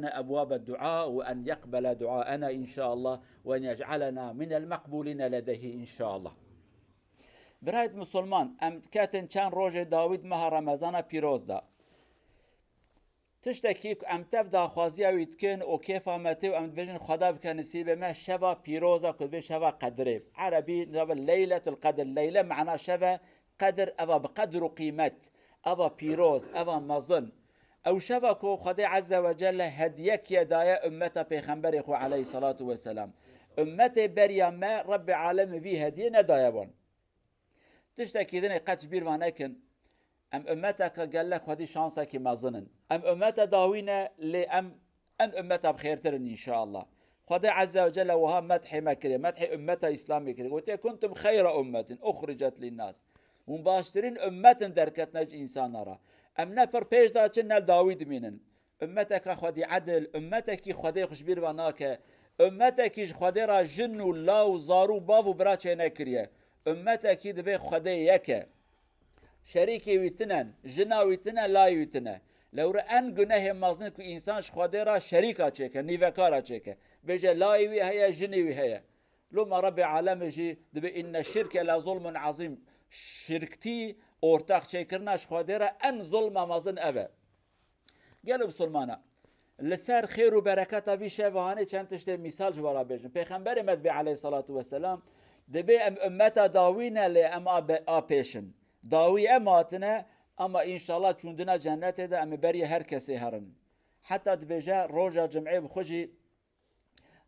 أبواب الدعاء وأن يقبل دعاءنا إن شاء الله وأن يجعلنا من المقبولين لديه إن شاء الله. برایت مسلمان ام کاتن چند روز داوید ماه رمضان پیروز دا تشتکی ام تف دا خوازی اوید کن او کیف آمته و ام بجن خدا بکن نصیب ما شبا پیروزا کد به شبا قدره عربی نبا لیلة القدر لیلة معنا شبا قدر اوا بقدر و قیمت اوا پیروز اوا مظن او شبا کو خدا عز وجل هدیک یدایا امتا پیغمبر خو علیه الصلاة والسلام امت بریا ما رب عالم وی هدیه ندایا بون تشتكي ذني قد بير وانكن ام امتك قال لك هذه شانسه كي ما ظنن ام امتا داوينا لام ان امتا بخير ان شاء الله خدا عز وجل وها مدح مكري مدح امتا اسلامي كري قلت كنتم خير امه اخرجت للناس ومباشرين امه دركت نج انسان را ام نفر بيش دا چنل داويد مينن امتك خدي عدل امتك خدي خشبير واناك امتك خدي را جن ولا وزارو باب برا چنه كريه امتا کی دبی خدا یکه شریکی ویتنن جنا ویتنن لا ویتنن لو ان گناه مازن کو انسان خدا را شریکا چکه نیوکارا چکه بجه لا وی هيا جنی وی هيا لما رب العالم جی دبی ان الشرك لا ظلم عظیم شرکتی ortak çekirnaş خدا را ان ظلم مازن اوه گلو مسلمانا لسر خیر و برکت وی شوهانه چند تشته مثال جوارا بجن پیغمبر مدبی علیه الصلاة والسلام دبي ام امتا داوينا لام ابيشن داوي اماتنا اما ان شاء الله چوندنا جنت ده ام بري هر كسي هرن حتى دبيجا روجا جمعي بخجي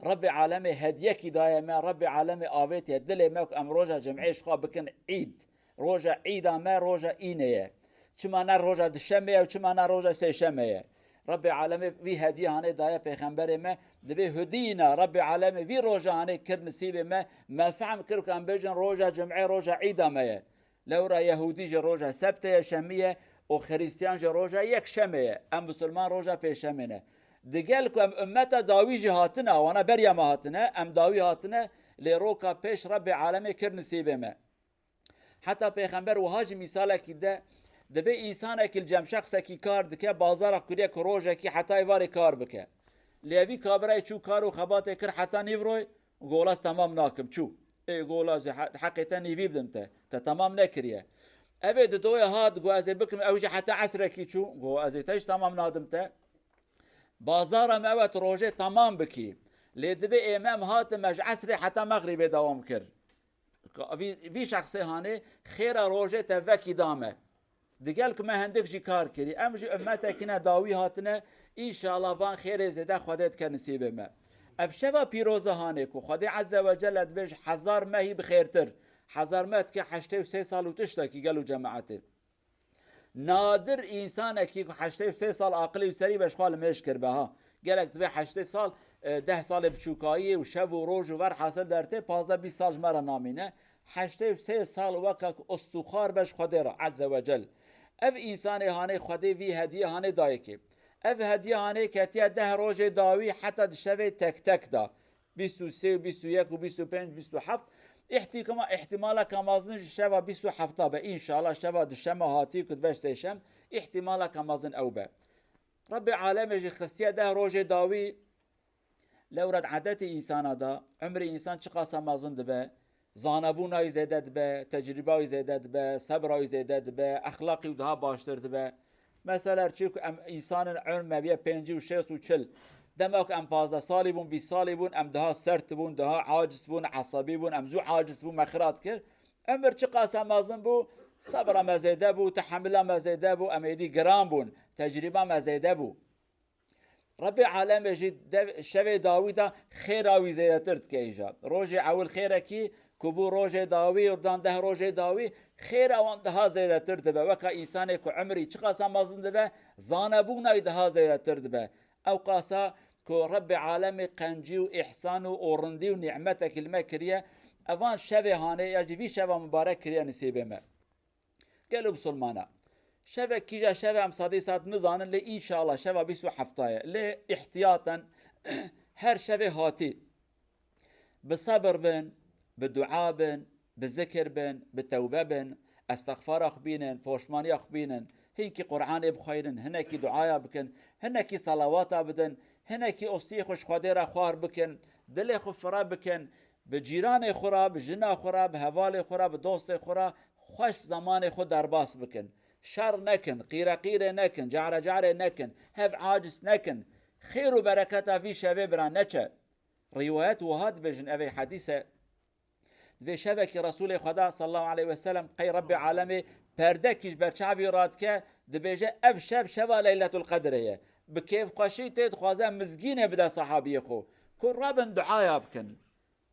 رب عالمي هديك دايما رب عالمي اويت يدلي ماك ام روجا جمعي شخا بكن عيد روجا عيد ما روجا اينيه چمانا روجا دشمه او چمانا روجا سيشمه رب العالمين في هديه هاني دايا پیغمبر ما دبي هدينا رب العالمين في روجا هاني كر نصيب ما فهم كر كان بيجن روجا جمعي روجا عيدا ما لو را يهودي جا روجا سبت شميه او خريستيان جا روجا يك شميه ام مسلمان روجا پیشمنه دگل ام امتا داوي جهاتنا وانا بريا ما هاتنا ام داوي هاتنا لروكا پیش رب العالمين كر نصيب ما حتى پیغمبر وهاج مثال كده دبي انسانك الجم شخصك كار دكه بازار كريك روجك حتى يواري كار بك ليبي كابراي شو كارو خباته كر حتى نيفروي غولاس تمام ناكم شو اي غولاس حقيقه نيفي بدمته تمام نكريه ابد دويا هاد غوازي بكم اوجي حتى عسرك شو غوازي تاش تمام نادمته بازار موت روجه تمام بكي لدبي امام هات مج عسري حتى مغربي دوام كر في شخص هاني خير روجه تفكي دامه دگل که ما هندک جی کار کری ام جی امتا کنا داوی هاتنه انشاءالله وان خیر زده خودت که نصیب ما افشوا پیروزه هانه کو خدا عز وجل دبیج هزار ماهی بخیرتر هزار مات که 83 سال و تشتا کی گلو جماعته نادر انسان کی 83 سال عقلی و سری بشخال مش کر بها گلک دبی 80 سال 10 سال بچوکایی و شب و روز و ور حاصل درته 15 20 سال مرا نامینه 83 سال وقت استخار بش خدا را عز وجل اف انسان هانه خدا وی هدیه هانه دایکی اف هدیه هانه کتیا 10 روز داوی حتی شوی تک تک دا 23 و 21 و 25 27 احتمالا کمازن شوا 27 به ان شاء الله شوا دشم هاتی کد بشتشم احتمالا کمازن او به رب العالمین جی خستیا 10 روز داوی لو رد عادت انسان دا عمر انسان چه قاسم مازن دبه زانبونای زیاده دبه تجربه‌ای زیاده دبه صبرای زیاده دبه اخلاقی و daha baştır دبه مثلا چیک ام انسان عمر مبیه 50 و 60 و 40 دماغ ام 15 سالی بون 20 سالی بون ام daha سرت بون daha عاجز بون عصبی بون ام زو عاجز بون مخرات کرد عمر چه قاسم مازن بو صبر مزیده بو تحمل مزیده بو امیدی گرام بون تجربه مزیده بو رب العالمین جد شب داوود خیر آوی زیادتر که ایجاد روز اول خیره کی کبو روز داوی و دان 10 روز داوی خیر آن ده زیادتر دبه وکا انسان کو عمری چه قاسم مازن دبه زانبون ده زیادتر دبه او قاسا کو رب العالمین قنجی و احسان و اورندی و نعمت کلمه کریه اوان شب هانه یعنی وی شب مبارک کریه نصیبه ما قالوا بسلمانا شبه كيجا شبه ام صدي سات نزانن لي ان شاء الله شبه بيسو حفتايه لي احتياطا هر شبه هاتي بصبر بن بالدعاء بن بالذكر بن بالتوبه بن استغفار اخبينن بوشماني اخبينن هيك قران بخيرن هناك دعاء بكن هناك صلوات بدن هنکی استی خوش خواده را خوار بکن، دل خو فرا بکن، به جیران خورا، به جنا خورا، به حوال خورا، به دوست خورا خوش زمان خود درباس بکن، شر نکن، قیره نکن، جعره نکن، هف عاجز نکن، خیر و برکت فی شوه بران نچه. روایت وهاد بجن اوی حدیثه دوی شبه که رسول خدا صلی الله علیه و سلم قی رب عالمی پرده کش بر چاوی راد که دبیجه اف شب لیلت القدره بکیف خوشی تید خوازه مزگینه بده صحابی خو که ربن دعایا بکن.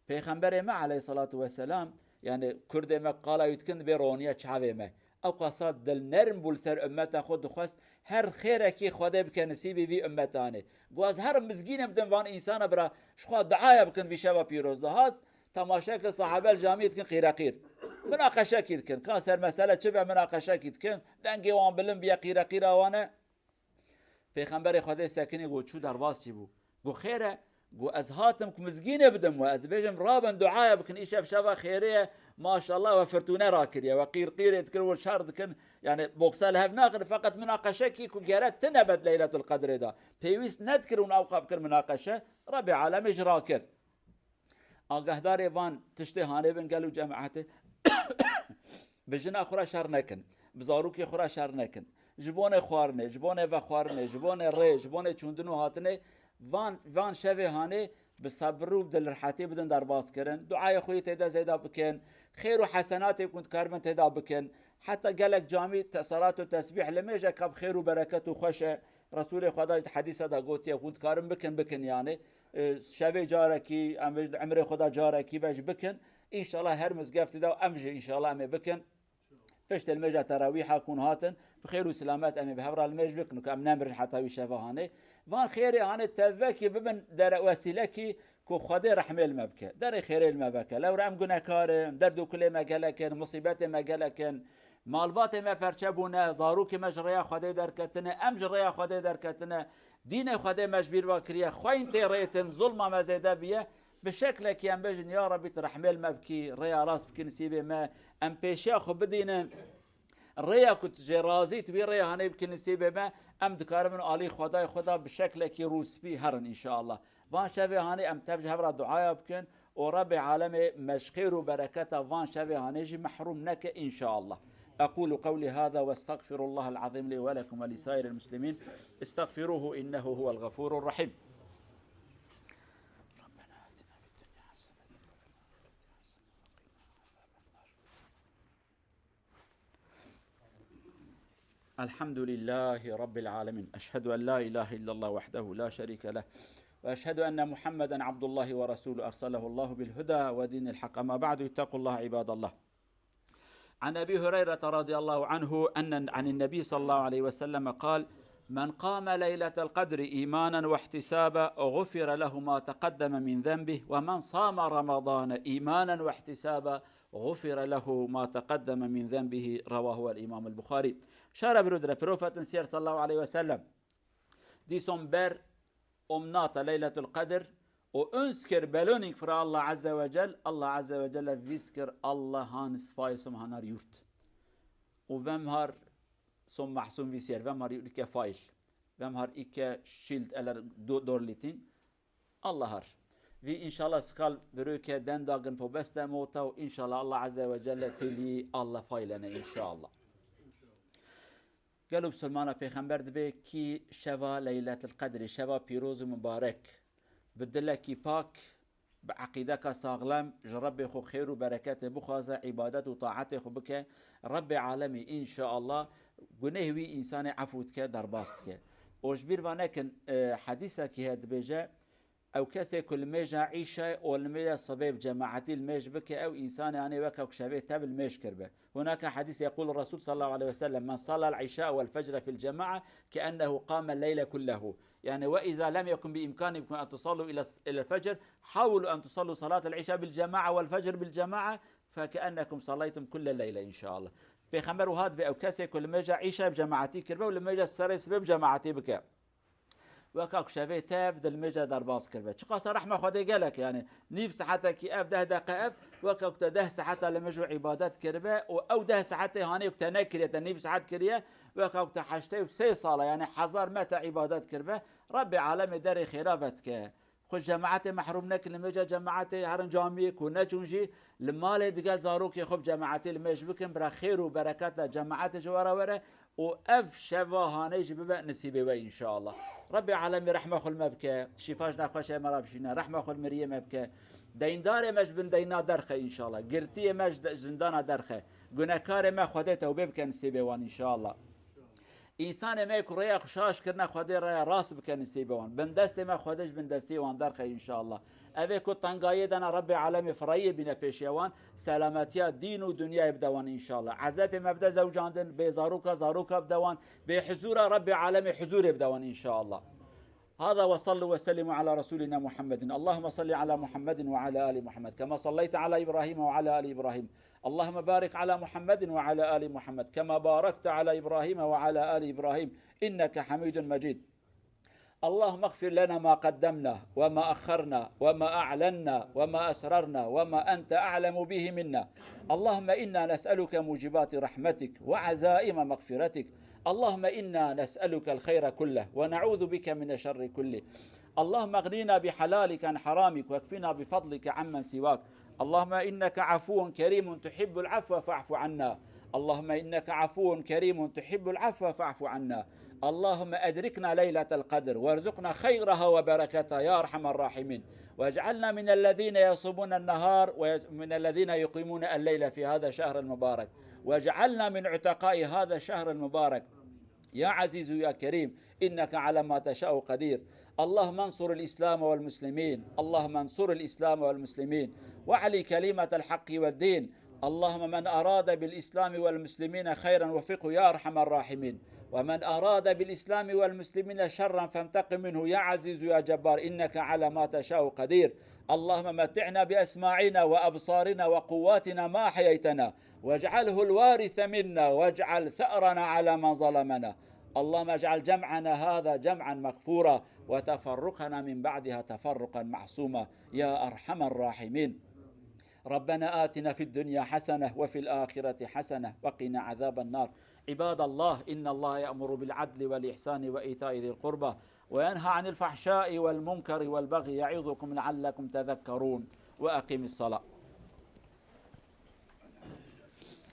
پیغمبر ما علیه صلاة و سلام یعنی کرد ما قالا یتکن بیرونیه چاوی ما او قصاد دل نرم بول سر امت خود خواست هر خیره کی خدا بکن نصیبی وی امتانه گواز هر مزگینه بدن وان انسان برا شخوا دعایا بکن وی شبا پیروز ده تماشا که صحابه الجامعه کن قیره مناقشه کن کان سر مسئله چه به مناقشه کن دنگی وان بلن بیا قیره وانه. پیغمبر خدا سکنی گو چو درواز چی بو گو خیره گو از هاتم که مزگینه بدم و از بیجم رابن دعایا بکن ایشب شبا خیره ماشاءالله و فرتونه را کریه و قیر تکر و شرد کن یعنی بوکسال هف ناقر فقط مناقشه کی که گرد تنبت لیلت القدر دا پیویست ندکر اون اوقاب کر مناقشه رب عالم اجرا کر. آگهدار وان تشتی هانه بن گلو جماعته بجنا خورا شر نکن، بزاروکی خورا شر نکن، جبون خوارنه، جبون و خوارنه، جبون ری، جبون چوندنو هاتنه وان شوه هانه بصبر و دل راحتی بدن در باز کرن، دعای خوی تیدا زیدا بکن، خیر و حسنات کند کارمن تیدا بکن، حتی گلک جامع تصرات و تسبیح لمیجا کب خیر و برکت و خوشه. رسول خدا حدیث دا گوتی کند کارم بکن یعنی شوه جارکی عمر خدا جارکی بج بکن انشالله هر مزگفت دا امجه انشالله امه بکن پشت المجا تراویح کن هاتن بخیر و سلامت امه بهبر المج بکن که ام نمرن حتاوی شوه هانه وان خیری هانه توکی ببن در وسیله کی که خدا رحمه المبکه در خیر المبکه لو رم گناهکارم در دو کل مگلکن مصیبت مگلکن مالبات ما پرچبونه زاروک مجریا خدا درکتنه امجریا خدا درکتنه دین خدا مجبیر و کریه خوین تیریتن ظلم مزیده بیه به شکل که ام بجن یا ربی ترحمل مبکی ریا راس بکی نسیبه ما ام پیشیا خو بدینن ریا کت جرازی توی ریا هنه بکی نسیبه ما ام دکار من آلی خدا به شکل که روسبی هرن انشاءالله وان شبه هنه ام تفجه برا دعایا بکن و رب عالم مشخیر و برکت وان شبه هنه جی محروم نک انشاءالله. أقول قولي هذا واستغفر الله العظيم لي ولكم ولسائر المسلمين استغفروه إنه هو الغفور الرحيم. ربنا آتنا في الدنيا حسنة الحمد لله رب العالمين أشهد أن لا إله إلا الله وحده لا شريك له وأشهد أن محمدا عبد الله ورسوله أرسله الله بالهدى ودين الحق. ما بعد اتقوا الله عباد الله. عن أبي هريرة رضي الله عنه أن عن النبي صلى الله عليه وسلم قال من قام ليلة القدر إيمانا واحتسابا غفر له ما تقدم من ذنبه ومن صام رمضان إيمانا واحتسابا غفر له ما تقدم من ذنبه رواه الإمام البخاري. شارع برودر بروفة سير صلى الله عليه وسلم دي سنبر أمنات ليلة القدر وأنسكر بلونيك فرا الله عز وجل الله عز وجل فيسكر الله هانس فايسم هانار يورت وفمهر سم محسوم فيسير فمهر يورك فايل فمهر إيكا شيلد ألر دورليتين الله هر في إن شاء الله سكال بروكا دن داغن بوبستا موتا وإن شاء الله الله عز وجل تلي الله فايلنا إن شاء الله. قالوا بسلمانا پیغمبر دبي كي شوا ليلة القدر شوا بيروز مبارك بدلکی پاک به عقیده ساغلم رب خو خیر و برکت بخوازه عبادت و طاعت خو بکه رب عالمی ان شاء الله گنهوی انسان عفوت که در باست که اوجبیر و نکن حدیثه که هد بجه او کسی کل میجا عیشه و الميجا صبيب جماعتي الميج بك او انسان يعني وكا شبيه تاب الميج كربه. هناك حديث يقول الرسول صلى الله عليه وسلم من صلى العشاء والفجر في الجماعه كانه قام الليل كله يعني واذا لم يكن بامكانكم ان تصلوا الى الفجر حاولوا ان تصلوا صلاه العشاء بالجماعه والفجر بالجماعه فكانكم صليتم كل الليل ان شاء الله. بيخمروا هاد باو كسي كل ميجا عيشه بجماعتي كربه ولميجا سريس بجماعتي بك وكاك شافي تاف دل ميجا در باز كربه چقاس رحمه خدي قالك يعني نيف ساعتك اف 10 دقائق وكاك 10 ساعات لمجو عبادات كربه او 10 ساعات هاني تنكريه نيف ساعات كريه وكاك حشتي و3 صاله يعني حزار متى عبادات كربه ربي عالم داري خرافتك خوش جماعتي محروم نك لمجا جماعتي هرن جامعي كونا چونجي لمال دقال زاروك خب جماعتي لمش بكن برا خير وبركات لجماعتي جوارا ورا وأف شفا هانيج ببقى نسيبه بي إن شاء الله. ربي عالمي رحمة خل مبكى شفاش ناقش مرا بشينا رحمة خل مريم مبكى ديندار مش بن دينا درخه إن شاء الله قرتي مش زندانا درخه گناهکار ما خدا توبه بکن نصیب وان ان شاء الله. انسان ما کریا خشاش کرنا خدا را راس بکن نصیب وان بندست ما خودش بندستی وان درخه ان شاء الله. اوه کو تنگایه دنا رب عالم فرای بنا پیشوان سلامتی دین و دنیا بدوان ان شاء الله. عذاب مبدا زوجاندن به زاروکا بدوان به حضور رب عالم حضور بدوان ان شاء الله. هذا وصلوا وسلموا على رسولنا محمد. اللهم صل على محمد وعلى آل محمد كما صليت على إبراهيم وعلى آل إبراهيم. اللهم بارك على محمد وعلى آل محمد كما باركت على إبراهيم وعلى آل إبراهيم إنك حميد مجيد. اللهم اغفر لنا ما قدمنا وما أخرنا وما أعلنا وما أسررنا وما أنت أعلم به منا. اللهم إنا نسألك موجبات رحمتك وعزائم مغفرتك. اللهم إنا نسألك الخير كله ونعوذ بك من الشر كله. اللهم اغنينا بحلالك عن حرامك واكفنا بفضلك عمن سواك. اللهم إنك عفو كريم تحب العفو فاعف عنا. اللهم إنك عفو كريم تحب العفو فاعف عنا. اللهم أدركنا ليلة القدر وارزقنا خيرها وبركتها يا أرحم الراحمين. واجعلنا من الذين يصومون النهار ومن الذين يقيمون الليل في هذا الشهر المبارك. واجعلنا من عتقاء هذا الشهر المبارك يا عزيز يا كريم إنك على ما تشاء قدير. اللهم انصر الإسلام والمسلمين. اللهم انصر الإسلام والمسلمين وعلي كلمة الحق والدين. اللهم من أراد بالإسلام والمسلمين خيرا وفقه يا أرحم الراحمين. ومن أراد بالإسلام والمسلمين شرا فانتقم منه يا عزيز يا جبار إنك على ما تشاء قدير. اللهم متعنا بأسماعنا وأبصارنا وقواتنا ما أحييتنا واجعله الوارث منا واجعل ثأرنا على من ظلمنا. اللهم اجعل جمعنا هذا جمعا مغفورا وتفرقنا من بعدها تفرقا معصوما يا أرحم الراحمين. ربنا آتنا في الدنيا حسنة وفي الآخرة حسنة وقنا عذاب النار. عباد الله إن الله يأمر بالعدل والإحسان وإيتاء ذي القربى وينهى عن الفحشاء والمنكر والبغي يعظكم لعلكم تذكرون وأقم الصلاة.